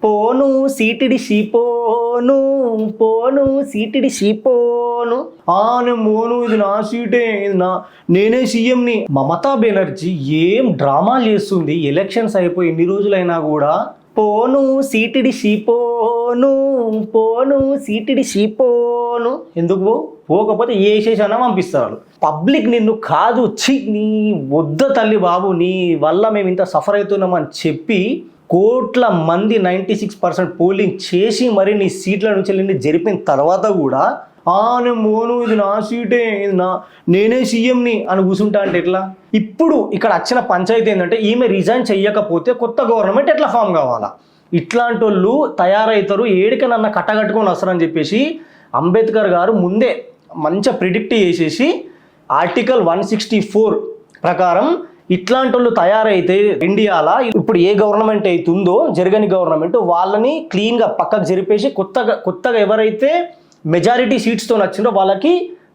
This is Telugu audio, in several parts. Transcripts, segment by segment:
పోను సీటిడి షీపోను పోను సీటిడి షీపోను ఆను మోను ఇది నా సీటే ఇది నేనే సీఎంని. మమతా బెనర్జీ ఏం డ్రామాలు చేస్తుంది. ఎలక్షన్స్ అయిపోయి ఎన్ని రోజులైనా కూడా పోను సీటిడి షీపోను పోను సీటిడి షీపోను ఎందుకు పోకపోతే ఏ చేసానా పంపిస్తారు. పబ్లిక్ నిన్ను కాదు ఛీ నీ వద్ద తల్లి బాబు నీ వల్ల మేము ఇంత సఫర్ అవుతున్నామని చెప్పి కోట్ల మంది 96% పోలింగ్ చేసి మరి నీ సీట్ల నుంచి నిన్ను జరిపిన తర్వాత కూడా నేను మోను ఇది నా సీటే ఇది నేనే సీఎంని అని కూర్చుంటా అంటే ఎట్లా? ఇప్పుడు ఇక్కడ వచ్చిన పంచాయతీ ఏంటంటే ఈమె రిజైన్ చెయ్యకపోతే కొత్త గవర్నమెంట్ ఎట్లా ఫామ్ కావాలా? ఇట్లాంటి వాళ్ళు తయారవుతారు ఏడికి నన్ను కట్టగట్టుకొని వస్తారని చెప్పేసి అంబేద్కర్ గారు ముందే మంచిగా ప్రిడిక్ట్ చేసేసి ఆర్టికల్ 164 ప్రకారం ఇట్లాంటి వాళ్ళు తయారైతే ఇండియాలో ఇప్పుడు ఏ గవర్నమెంట్ అవుతుందో జరగని గవర్నమెంట్ వాళ్ళని క్లీన్గా పక్కకు జరిపేసి కొత్తగా ఎవరైతే మెజారిటీ సీట్స్తో వచ్చిందో వాళ్ళకి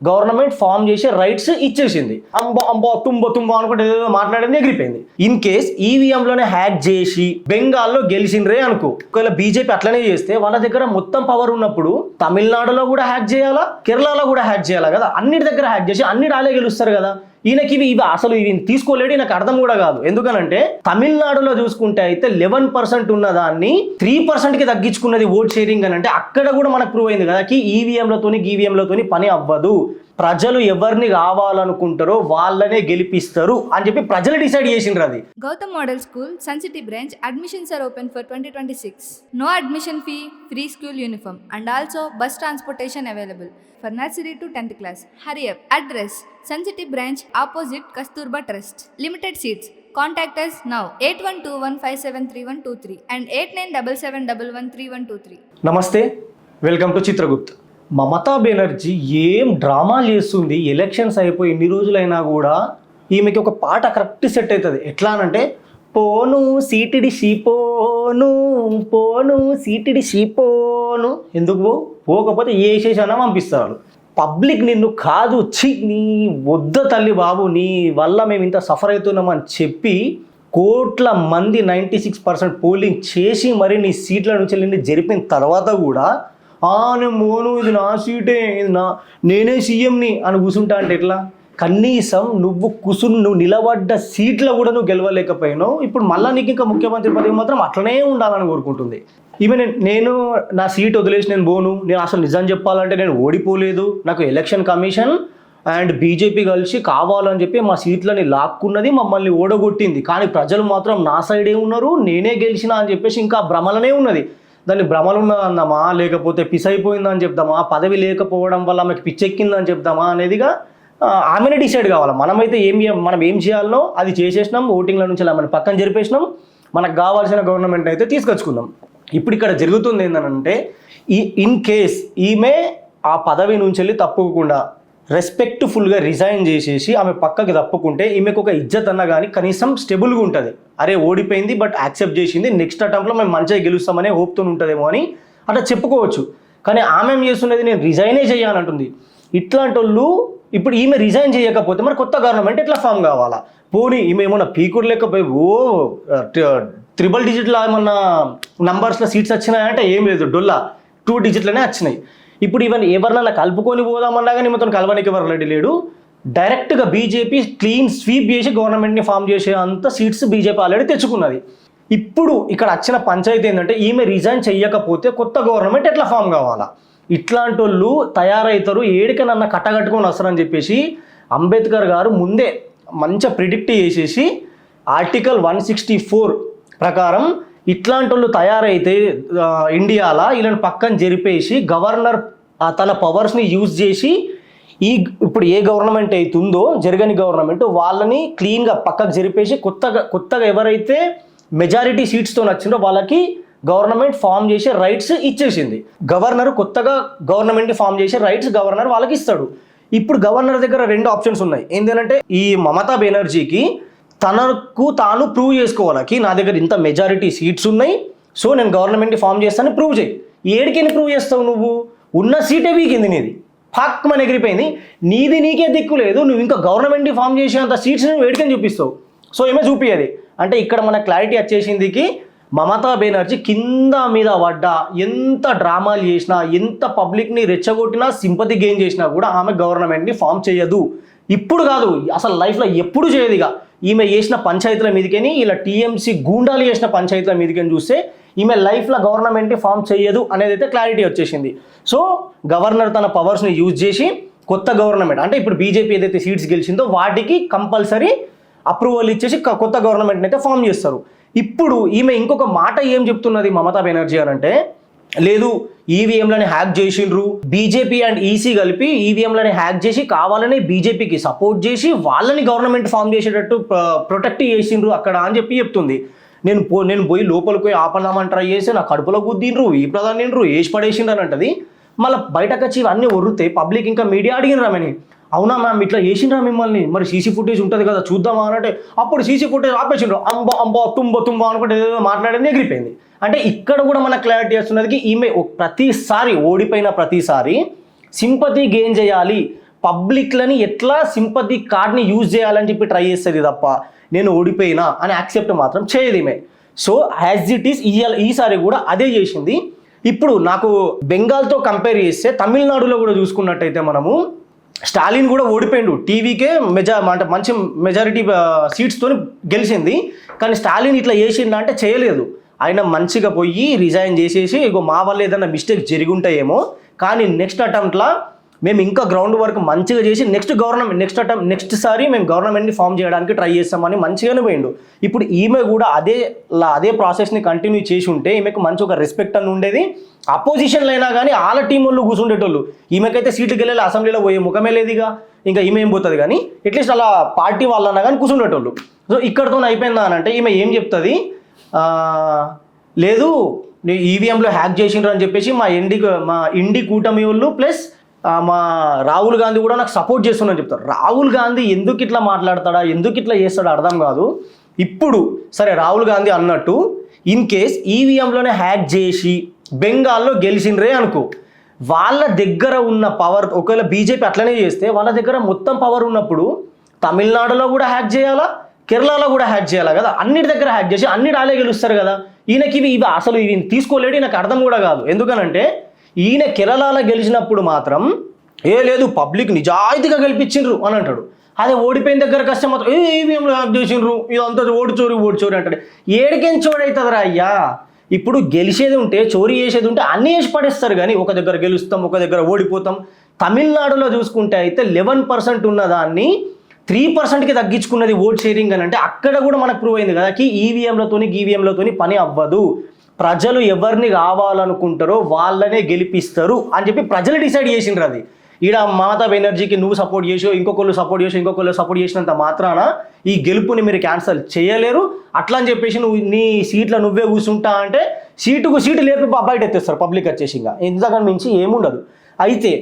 గవర్నమెంట్ ఫామ్ చేసే రైట్స్ ఇచ్చేసింది. అంబో తుంబో అనుకుంటే ఏదో మాట్లాడింది ఎగిరిపోయింది. ఇన్ కేస్ ఈవీఎంలోనే హ్యాక్ చేసి బెంగాల్లో గెలిచిండ్రే అనుకో, ఒకవేళ బీజేపీ అట్లనే చేస్తే వాళ్ళ దగ్గర మొత్తం పవర్ ఉన్నప్పుడు తమిళనాడులో కూడా హ్యాక్ చేయాలా, కేరళలో కూడా హ్యాక్ చేయాలా కదా? అన్నిటి దగ్గర హ్యాక్ చేసి అన్ని రాలే గెలుస్తారు కదా. ఈయనకి ఇవి అసలు ఇవి తీసుకోలేడు, నాకు అర్థం కూడా కాదు. ఎందుకనంటే తమిళనాడులో చూసుకుంటే అయితే 11% ఉన్న దాన్ని 3%కి తగ్గించుకున్నది ఓట్ షేరింగ్ అని అంటే అక్కడ కూడా మనకు ప్రూవ్ అయింది కదా ఈవీఎంలతోని పని అవ్వదు. ప్రజలు ఎవరిని కావాలనుకుంటారో వాళ్ళనే గెలిపిస్తారు అని చెప్పి ప్రజలు డిసైడ్ చేసిండ్రు. అది Gautam model school Sun City branch admissions are open for 2026. No admission fee, free school uniform and also bus transportation available for nursery to 10th class. Hurry up. Address: Sun City branch opposite Kasturba Trust. Limited seats. Contact us now 8121573123 and 8977113123. నమస్తే, వెల్కమ్ టు చిత్రగుప్త్. మమతా బెనర్జీ ఏం డ్రామాలు చేస్తుంది. ఎలక్షన్స్ అయిపోయి ఎన్ని రోజులైనా కూడా ఈమెకి ఒక పాట కరెక్ట్ సెట్ అవుతుంది. ఎట్లా అనంటే పోను సీటిడి షీపోను పోను సీటిడి షీపోను ఎందుకు పోకపోతే ఏ చేసానా పంపిస్తారు. పబ్లిక్ నిన్ను కాదు ఛీ నీ వద్ద తల్లి బాబు నీ వల్ల మేము ఇంత సఫర్ అవుతున్నామని చెప్పి కోట్ల మంది 96% పోలింగ్ చేసి మరి నీ సీట్ల నుంచి నిన్ను జరిపిన తర్వాత కూడా నేను మోను ఇది నా సీటే ఇది నేనే సీఎంని అని కూర్చుంటా అంటే ఎట్లా? కనీసం నువ్వు నిలబడ్డ సీట్లో కూడా నువ్వు గెలవలేకపోయినావు. ఇప్పుడు మళ్ళీ నీకు ఇంకా ముఖ్యమంత్రి పదవి మాత్రం అట్లనే ఉండాలని కోరుకుంటుంది. ఈమె నేను నా సీట్ వదిలేసి నేను పోను, నేను అసలు నిజం చెప్పాలంటే నేను ఓడిపోలేదు, నాకు ఎలక్షన్ కమిషన్ అండ్ బీజేపీ కలిసి కావాలని చెప్పి మా సీట్లని లాక్కున్నది, మమ్మల్ని ఓడగొట్టింది, కానీ ప్రజలు మాత్రం నా సైడే ఉన్నారు, నేనే గెలిచిన అని చెప్పేసి ఇంకా భ్రమలనే ఉన్నది. దాన్ని భ్రమలు ఉన్నదందామా లేకపోతే పిసైపోయిందని చెప్దామా, పదవి లేకపోవడం వల్ల ఆమెకి పిచ్చెక్కిందని చెప్దామా అనేదిగా ఆమెనే డిసైడ్ కావాలి. మనం ఏం చేయాలనో అది చేసేసినాం, ఓటింగ్ల నుంచి ఆమెను పక్కన జరిపేసినాం, మనకు కావాల్సిన గవర్నమెంట్ అయితే తీసుకొచ్చుకుందాం. ఇప్పుడు ఇక్కడ జరుగుతుంది ఏంటంటే ఇన్ కేస్ ఈమె ఆ పదవి నుంచి వెళ్ళి తప్పుకోకుండా రెస్పెక్ట్ఫుల్గా రిజైన్ చేసేసి ఆమె పక్కకి తప్పుకుంటే ఈమెకు ఒక ఇజ్జత్ అన్న కానీ కనీసం స్టెబుల్గా ఉంటుంది. అరే ఓడిపోయింది బట్ యాక్సెప్ట్ చేసింది, నెక్స్ట్ అటెంప్ట్లో మేము మంచిగా గెలుస్తామనే హోప్తో ఉంటుందేమో అని అట్లా చెప్పుకోవచ్చు. కానీ ఆమె ఏం చేస్తున్నది, నేను రిజైనే చేయాలంటుంది. ఇట్లాంటి వాళ్ళు ఇప్పుడు ఈమె రిజైన్ చేయకపోతే మరి కొత్త గవర్నమెంట్ ఎట్లా ఫామ్ కావాలా? పోనీ ఈమె ఏమన్నా పీకుడు లేకపోయి ట్రిపుల్ డిజిట్లో ఏమన్నా నంబర్స్లో సీట్స్ వచ్చినాయంటే ఏం లేదు, డొల్లా 2 డిజిట్లనే వచ్చినాయి. ఇప్పుడు ఎవరినన్నా కలుపుకొని పోదామన్నా కానీ మొత్తం కలవనికి ఎవరు రెడీ లేడు. డైరెక్ట్గా బీజేపీ క్లీన్ స్వీప్ చేసి గవర్నమెంట్ని ఫామ్ చేసే అంత సీట్స్ బీజేపీ ఆల్రెడీ తెచ్చుకున్నది. ఇప్పుడు ఇక్కడ వచ్చిన పంచాయతీ ఏంటంటే ఈమె రిజైన్ చెయ్యకపోతే కొత్త గవర్నమెంట్ ఎట్లా ఫామ్ కావాలా? ఇట్లాంటి వాళ్ళు తయారవుతారు ఏడికి నన్ను కట్టగట్టుకొని వస్తారని చెప్పేసి అంబేద్కర్ గారు ముందే మంచిగా ప్రిడిక్ట్ చేసేసి ఆర్టికల్ 164 ప్రకారం ఇట్లాంటి వాళ్ళు తయారైతే ఇండియాలో వీళ్ళని పక్కన జరిపేసి గవర్నర్ తన పవర్స్ని యూజ్ చేసి ఇప్పుడు ఏ గవర్నమెంట్ అవుతుందో జరగని గవర్నమెంట్ వాళ్ళని క్లీన్గా పక్కకు జరిపేసి కొత్తగా ఎవరైతే మెజారిటీ సీట్స్తో వచ్చిందో వాళ్ళకి గవర్నమెంట్ ఫామ్ చేసే రైట్స్ ఇచ్చేసింది. గవర్నర్ కొత్తగా గవర్నమెంట్ ఫామ్ చేసే రైట్స్ గవర్నర్ వాళ్ళకి ఇస్తాడు. ఇప్పుడు గవర్నర్ దగ్గర 2 ఆప్షన్స్ ఉన్నాయి. ఏంటంటే ఈ మమతా బెనర్జీకి తనకు తాను ప్రూవ్ చేసుకోవాలకి నా దగ్గర ఇంత మెజారిటీ సీట్స్ ఉన్నాయి, సో నేను గవర్నమెంట్ని ఫామ్ చేస్తాను ప్రూవ్ చేయి. ఏడికని ప్రూవ్ చేస్తావు? నువ్వు ఉన్న సీటే వీకింది, నీది పక్క మన ఎగిరిపోయింది, నీది నీకే దిక్కు లేదు, నువ్వు ఇంకా గవర్నమెంట్ని ఫామ్ చేసేంత సీట్స్ నువ్వు ఏడికని చూపిస్తావు. సో ఏమే చూపించేది అంటే ఇక్కడ మన క్లారిటీ వచ్చేసిందికి మమతా బెనర్జీ కింద మీద పడ్డా, ఎంత డ్రామాలు చేసినా, ఎంత పబ్లిక్ని రెచ్చగొట్టినా, సింపతి గెయిన్ చేసినా కూడా ఆమె గవర్నమెంట్ని ఫామ్ చేయదు. ఇప్పుడు కాదు, అసలు లైఫ్లో ఎప్పుడు చేయదు. ఇక ఈమె చేసిన పంచాయతీల మీదకని, ఇలా టీఎంసీ గూండాలు చేసిన పంచాయతీల మీదకని చూస్తే ఈమె లైఫ్లో గవర్నమెంట్ని ఫామ్ చేయదు అనేది అయితే క్లారిటీ వచ్చేసింది. సో గవర్నర్ తన పవర్స్ని యూజ్ చేసి కొత్త గవర్నమెంట్, అంటే ఇప్పుడు బీజేపీ ఏదైతే సీట్స్ గెలిచిందో వాటికి కంపల్సరీ అప్రూవల్ ఇచ్చేసి కొత్త గవర్నమెంట్ని అయితే ఫామ్ చేస్తారు. ఇప్పుడు ఈమె ఇంకొక మాట ఏం చెప్తున్నది మమతా బెనర్జీ అని అంటే, లేదు ఈవీఎంలని హ్యాక్ చేసిండ్రు, బీజేపీ అండ్ ఈసీ కలిపి ఈవీఎంలని హ్యాక్ చేసి కావాలని బీజేపీకి సపోర్ట్ చేసి వాళ్ళని గవర్నమెంట్ ఫామ్ చేసేటట్టు ప్రొటెక్ట్ చేసిండ్రు అక్కడ అని చెప్తుంది. నేను పోయి లోపలికి పోయి ఆపదామని ట్రై చేసి నా కడుపులో గుద్దిండ్రు, ఈ ప్రధానిండ్రు, వేసి పడేసిండ్రు అని అంటది. మళ్ళీ బయటకు వచ్చి ఇవన్నీ ఒర్రితే పబ్లిక్ ఇంకా మీడియా అడిగినరా అని, అవునా మ్యామ్ ఇట్లా చేసిండ్రా మిమ్మల్ని, మరి సీసీ ఫుటేజ్ ఉంటుంది కదా చూద్దామా అంటే, అప్పుడు సీసీ ఫుటేజ్ ఆపేసిండ్రు, అంబా తుంబ అనుకుంటే ఏదో మాట్లాడేది ఎగిరిపోయింది. అంటే ఇక్కడ కూడా మనకు క్లారిటీ వస్తున్నది, ఈమె ప్రతిసారి ఓడిపోయిన ప్రతిసారి సింపతి గెయిన్ చేయాలి, పబ్లిక్లని ఎట్లా సింపతి కార్డ్ని యూజ్ చేయాలని చెప్పి ట్రై చేస్తుంది తప్ప నేను ఓడిపోయినా అని యాక్సెప్ట్ మాత్రం చేయదు ఈమె. సో యాజ్ ఇట్ ఈస్ ఈసారి కూడా అదే చేసింది. ఇప్పుడు నాకు బెంగాల్తో కంపేర్ చేస్తే తమిళనాడులో కూడా చూసుకున్నట్టయితే మనము స్టాలిన్ కూడా ఓడిపోయిండు, టీవీకే అంటే మంచి మెజారిటీ సీట్స్తో గెలిచింది. కానీ స్టాలిన్ ఇట్లా చేసిండా అంటే చేయలేదు. ఆయన మంచిగా పోయి రిజైన్ చేసేసి ఇగో మా వల్ల ఏదైనా మిస్టేక్ జరిగి ఉంటాయేమో, కానీ నెక్స్ట్ అటెంప్ట్లో మేము ఇంకా గ్రౌండ్ వర్క్ మంచిగా చేసి నెక్స్ట్ సారి మేము గవర్నమెంట్ని ఫామ్ చేయడానికి ట్రై చేస్తామని మంచిగానే పోయిండు. ఇప్పుడు ఈమె కూడా అదే ప్రాసెస్ని కంటిన్యూ చేసి ఉంటే ఈమెకు మంచి ఒక రెస్పెక్ట్ అని ఉండేది. అపోజిషన్లో అయినా కానీ వాళ్ళ టీం వాళ్ళు కూర్చుండేటోళ్ళు, ఈమెకైతే సీట్కి వెళ్ళి అసెంబ్లీలో పోయే ముఖమే లేదుగా, ఇంకా ఈమె ఏం పోతుంది. కానీ అట్లీస్ట్ అలా పార్టీ వాళ్ళన్నా కానీ కూర్చుండేటోళ్ళు. సో ఇక్కడతో అయిపోయిందా అని అంటే ఈమె ఏం చెప్తుంది, లేదు ఈవీఎంలో హ్యాక్ చేసిండ్రు అని చెప్పేసి మా ఇండి కూటమి వాళ్ళు ప్లస్ మా రాహుల్ గాంధీ కూడా నాకు సపోర్ట్ చేస్తున్నారని చెప్తారు. రాహుల్ గాంధీ ఎందుకు ఇట్లా మాట్లాడతాడా, ఎందుకు ఇట్లా చేస్తాడో అర్థం కాదు. ఇప్పుడు సరే రాహుల్ గాంధీ అన్నట్టు ఇన్ కేస్ ఈవీఎంలోనే హ్యాక్ చేసి బెంగాల్లో గెలిచిండ్రే అనుకో, వాళ్ళ దగ్గర ఉన్న పవర్, ఒకవేళ బీజేపీ అట్లనే చేస్తే వాళ్ళ దగ్గర మొత్తం పవర్ ఉన్నప్పుడు తమిళనాడులో కూడా హ్యాక్ చేయాలా, కేరళలో కూడా హ్యాక్ చేయాలా కదా, అన్నిటి దగ్గర హ్యాక్ చేసి అన్నిటి ఆలే గెలుస్తారు కదా. ఈయనకి ఇవి అసలు ఇవి తీసుకోలేడు, నాకు అర్థం కూడా కాదు. ఎందుకనంటే ఈయన కేరళలో గెలిచినప్పుడు మాత్రం లేదు పబ్లిక్ నిజాయితీగా గెలిపించిండ్రు అని అంటాడు. అదే ఓడిపోయిన దగ్గరకు వస్తే మాత్రం ఈవీఎంలో హ్యాక్ చేసిండ్రు, ఇదంతా ఓడి చోరీ అంటాడు. ఏడికేం చోరీ అవుతుందిరా అయ్యా. ఇప్పుడు గెలిచేది ఉంటే చోరీ చేసేది ఉంటే అన్నీ వేసి పడేస్తారు. కానీ ఒక దగ్గర గెలుస్తాం, ఒక దగ్గర ఓడిపోతాం. తమిళనాడులో చూసుకుంటే అయితే 11% ఉన్న దాన్ని 3%కి తగ్గించుకున్నది ఓట్ షేరింగ్ అని అంటే అక్కడ కూడా మనకు ప్రూవ్ అయింది కదా ఈవీఎంలతోని పని అవ్వదు. ప్రజలు ఎవరిని కావాలనుకుంటారో వాళ్ళనే గెలిపిస్తారు అని చెప్పి ప్రజలు డిసైడ్ చేసిండ్రు. అది ఈడ మమతా బెనర్జీకి నువ్వు సపోర్ట్ చేసో ఇంకొకళ్ళు సపోర్ట్ చేసినంత మాత్రాన ఈ గెలుపుని మీరు క్యాన్సల్ చేయలేరు. అట్లా అని చెప్పేసి నువ్వు నీ సీట్లో నువ్వే కూర్చుంటా అంటే సీటు లేపి బయట ఎత్తేస్తారు పబ్లిక్ వచ్చేసి. ఇంకా ఇంతకన్నా మించి ఏముండదు. అయితే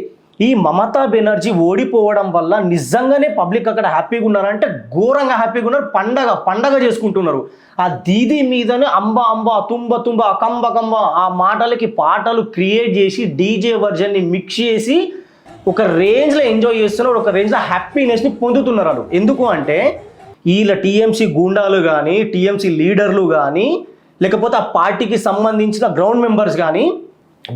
ఈ మమతా బెనర్జీ ఓడిపోవడం వల్ల నిజంగానే పబ్లిక్ అక్కడ హ్యాపీగా ఉన్నారంటే ఘోరంగా హ్యాపీగా ఉన్నారు, పండగ చేసుకుంటున్నారు. ఆ దీది మీదనే అంబ తుంబ కంబ ఆ మాటలకి పాటలు క్రియేట్ చేసి డీజే వర్జన్ని మిక్స్ చేసి ఒక రేంజ్లో ఎంజాయ్ చేస్తున్నారు, ఒక రేంజ్లో హ్యాపీనెస్ని పొందుతున్నారు వాళ్ళు. ఎందుకు అంటే వీళ్ళ టీఎంసీ గూండాలు కానీ, టీఎంసీ లీడర్లు కానీ, లేకపోతే ఆ పార్టీకి సంబంధించిన గ్రౌండ్ మెంబర్స్ కానీ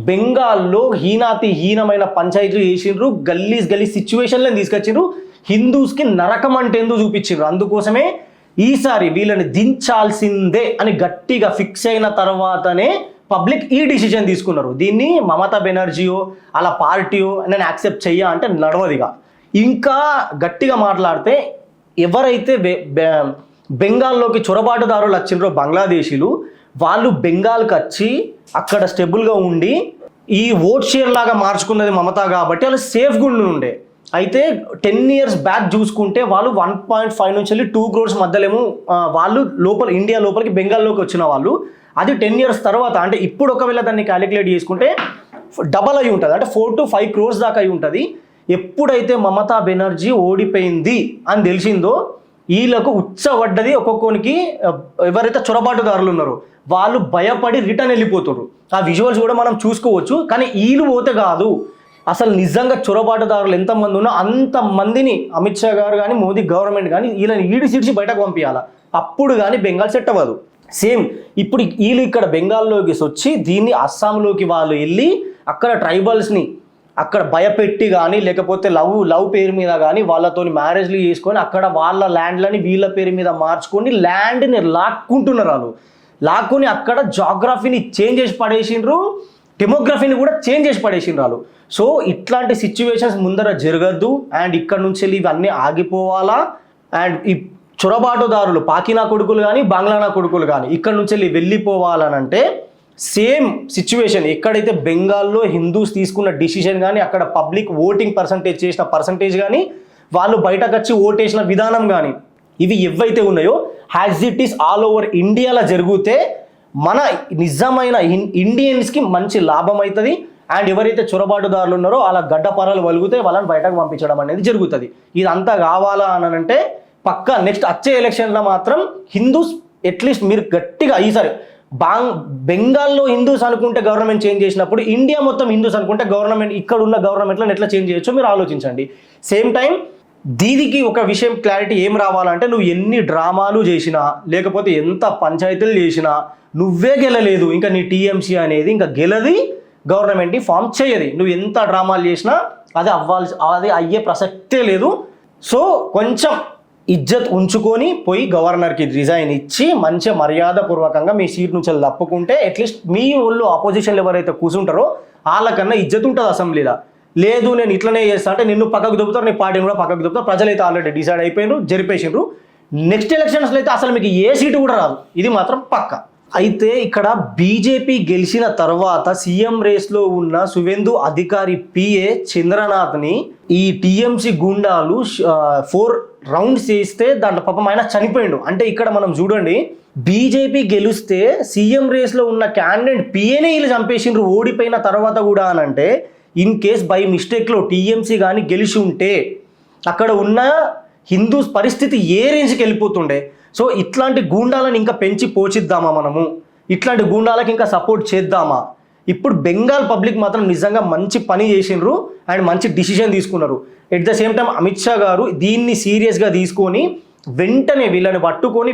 బెంగాల్లో హీనమైన పంచాయతీలు చేసిండ్రు, గలీజ్ సిచ్యువేషన్లను తీసుకొచ్చిండ్రు, హిందూస్కి నరకం అంటే ఎందుకు చూపించిండ్రు. అందుకోసమే ఈసారి వీళ్ళని దించాల్సిందే అని గట్టిగా ఫిక్స్ అయిన తర్వాతనే పబ్లిక్ ఈ డిసిజన్ తీసుకున్నారు. దీన్ని మమతా బెనర్జీయో అలా పార్టీయో నేను యాక్సెప్ట్ చెయ్యా అంటే నడవదిగా. ఇంకా గట్టిగా మాట్లాడితే ఎవరైతే బెంగాల్లోకి చొరబాటుదారులు వచ్చిండ్రో బంగ్లాదేశీలు, వాళ్ళు బెంగాల్కి వచ్చి అక్కడ స్టెబుల్గా ఉండి ఈ ఓట్ షేర్ లాగా మార్చుకున్నది మమతా కాబట్టి వాళ్ళు సేఫ్గా ఉండే. అయితే 10 years బ్యాక్ చూసుకుంటే వాళ్ళు 1.5 నుంచి 2 crores మధ్యలేమో వాళ్ళు ఇండియా లోపలికి బెంగాల్లోకి వచ్చిన వాళ్ళు. అది 10 years తర్వాత అంటే ఇప్పుడు ఒకవేళ దాన్ని క్యాలిక్యులేట్ చేసుకుంటే డబల్ అయి ఉంటుంది, అంటే 4 to 5 crores దాకా అయి ఉంటుంది. ఎప్పుడైతే మమతా బెనర్జీ ఓడిపోయింది అని తెలిసిందో వీళ్ళకు ఉచ్చబడ్డది. ఒక్కొక్కరికి ఎవరైతే చొరబాటుదారులు ఉన్నారో వాళ్ళు భయపడి రిటర్న్ వెళ్ళిపోతారు. ఆ విజువల్స్ కూడా మనం చూసుకోవచ్చు. కానీ వీళ్ళు పోతే కాదు, అసలు నిజంగా చొరబాటుదారులు ఎంతమంది ఉన్నా అంతమందిని అమిత్ షా గారు కానీ మోదీ గవర్నమెంట్ కానీ వీళ్ళని ఈడిసిడిచి బయటకు పంపించాలి. అప్పుడు కానీ బెంగాల్ సెట్ అవ్వదు. సేమ్ ఇప్పుడు వీళ్ళు ఇక్కడ బెంగాల్లోకి వచ్చి దీన్ని అస్సాంలోకి వాళ్ళు వెళ్ళి అక్కడ ట్రైబల్స్ని అక్కడ భయపెట్టి కానీ లేకపోతే లవ్ పేరు మీద కానీ వాళ్ళతోని మ్యారేజ్లు చేసుకొని అక్కడ వాళ్ళ ల్యాండ్లని వీళ్ళ పేరు మీద మార్చుకొని ల్యాండ్ని లాక్కుంటున్నారు. వాళ్ళు లాక్కొని అక్కడ జాగ్రఫీని చేంజ్ చేసి పడేసిండ్రు, డెమోగ్రఫీని కూడా చేంజ్ చేసి పడేసిండ్రు వాళ్ళు. సో ఇట్లాంటి సిచ్యువేషన్స్ ముందర జరగద్దు అండ్ ఇక్కడ నుంచి వెళ్ళి ఇవన్నీ ఆగిపోవాలా. అండ్ ఈ చొరబాటుదారులు పాకినా కొడుకులు కానీ బంగ్లానా కొడుకులు కానీ ఇక్కడ నుంచి వెళ్ళి వెళ్ళిపోవాలనంటే సేమ్ సిచ్యువేషన్ ఎక్కడైతే బెంగాల్లో హిందూస్ తీసుకున్న డిసిషన్ కానీ అక్కడ పబ్లిక్ ఓటింగ్ చేసిన పర్సంటేజ్ కానీ వాళ్ళు బయటకు వచ్చి ఓటేసిన విధానం కానీ ఇవి ఏవైతే ఉన్నాయో has it is all over ఇండియాలో జరిగితే మన నిజమైన ఇండియన్స్కి మంచి లాభం అవుతుంది. అండ్ ఎవరైతే చొరబాటుదారులు ఉన్నారో అలా గడ్డపరాలు వలిగితే వాళ్ళని బయటకు పంపించడం అనేది జరుగుతుంది. ఇదంతా కావాలా అని అంటే పక్కా నెక్స్ట్ వచ్చే ఎలక్షన్లో మాత్రం హిందూస్ అట్లీస్ట్ మీరు గట్టిగా ఈసారి బెంగాల్లో హిందూస్ అనుకుంటే గవర్నమెంట్ చేంజ్ చేసినప్పుడు ఇండియా మొత్తం హిందూస్ అనుకుంటే గవర్నమెంట్ ఇక్కడ ఉన్న గవర్నమెంట్లను ఎట్లా చేంజ్ చేయొచ్చో మీరు ఆలోచించండి. సేమ్ టైం దీనికి ఒక విషయం క్లారిటీ ఏం రావాలంటే నువ్వు ఎన్ని డ్రామాలు చేసినా లేకపోతే ఎంత పంచాయతీలు చేసినా నువ్వే గెలలేదు, ఇంకా నీ టీఎంసీ అనేది ఇంకా గెలది, గవర్నమెంట్ని ఫామ్ చేయది. నువ్వు ఎంత డ్రామాలు చేసినా అది అయ్యే ప్రసక్తే లేదు. సో కొంచెం ఇజ్జత్ ఉంచుకొని పోయి గవర్నర్కి రిజైన్ ఇచ్చి మంచి మర్యాదపూర్వకంగా మీ సీట్ నుంచి తప్పుకుంటే అట్లీస్ట్ మీ వాళ్ళు ఆపోజిషన్లు ఎవరైతే కూర్చుంటారో వాళ్ళకన్నా ఇజ్జత్ ఉంటుంది అసెంబ్లీలో. లేదు నేను ఇట్లనే చేస్తా అంటే నిన్ను పక్కకు దొబ్బుతారు, నీ పార్టీని కూడా పక్కకు దొబ్బుతారు. ప్రజలైతే ఆల్రెడీ డిసైడ్ అయిపోయినారు, జరిపేసిండ్రు. నెక్స్ట్ ఎలక్షన్స్లో అయితే అసలు మీకు ఏ సీటు కూడా రాదు, ఇది మాత్రం పక్క. అయితే ఇక్కడ బీజేపీ గెలిచిన తర్వాత సీఎం రేస్లో ఉన్న సువేందు అధికారి పిఏ చంద్రనాథ్ని ఈ టీఎంసీ గుండాలు 4 రౌండ్స్ చేస్తే దాంట్లో పాపం ఆయన చనిపోయిండు. అంటే ఇక్కడ మనం చూడండి, బీజేపీ గెలిస్తే సీఎం రేస్లో ఉన్న క్యాండిడేట్ పిఏనే వీళ్ళు చంపేసిండ్రు ఓడిపోయిన తర్వాత కూడా. అని అంటే ఇన్ కేస్ బై మిస్టేక్లో టీఎంసీ కానీ గెలిచి ఉంటే అక్కడ ఉన్న హిందూస్ పరిస్థితి ఏ రేంజ్కి వెళ్ళిపోతుండే. సో ఇట్లాంటి గూండాలను ఇంకా పెంచి పోషిద్దామా మనము, ఇట్లాంటి గూండాలకు ఇంకా సపోర్ట్ చేద్దామా? ఇప్పుడు బెంగాల్ పబ్లిక్ మాత్రం నిజంగా మంచి పని చేసిండ్రు అండ్ మంచి డిసిషన్ తీసుకున్నారు. At the same time Amit Shah గారు దీన్ని సీరియస్గా తీసుకొని వెంటనే వీళ్ళని పట్టుకొని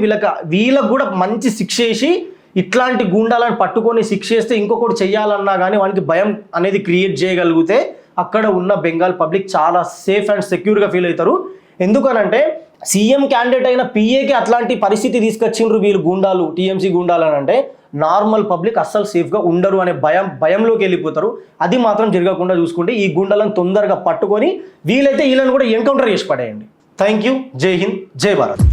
వీళ్ళకు కూడా మంచి శిక్ష వేసి ఇట్లాంటి గూండాలను పట్టుకొని శిక్ష చేస్తే ఇంకొకటి చెయ్యాలన్నా కానీ వానికి భయం అనేది క్రియేట్ చేయగలిగితే అక్కడ ఉన్న బెంగాల్ పబ్లిక్ చాలా సేఫ్ అండ్ సెక్యూర్గా ఫీల్ అవుతారు. ఎందుకనంటే సీఎం క్యాండిడేట్ అయిన పిఏకి అట్లాంటి పరిస్థితి తీసుకొచ్చిండ్రు వీళ్ళు గూండాలు, టీఎంసీ గూండాలు అని అంటే నార్మల్ పబ్లిక్ అస్సలు సేఫ్గా ఉండరు అనే భయంలోకి వెళ్ళిపోతారు. అది మాత్రం జరగకుండా చూసుకుంటే ఈ గూండాలను తొందరగా పట్టుకొని వీళ్ళైతే వీళ్ళని కూడా ఎన్కౌంటర్ చేసి పడేయండి. Thank you. జై హింద్, జై భారత్.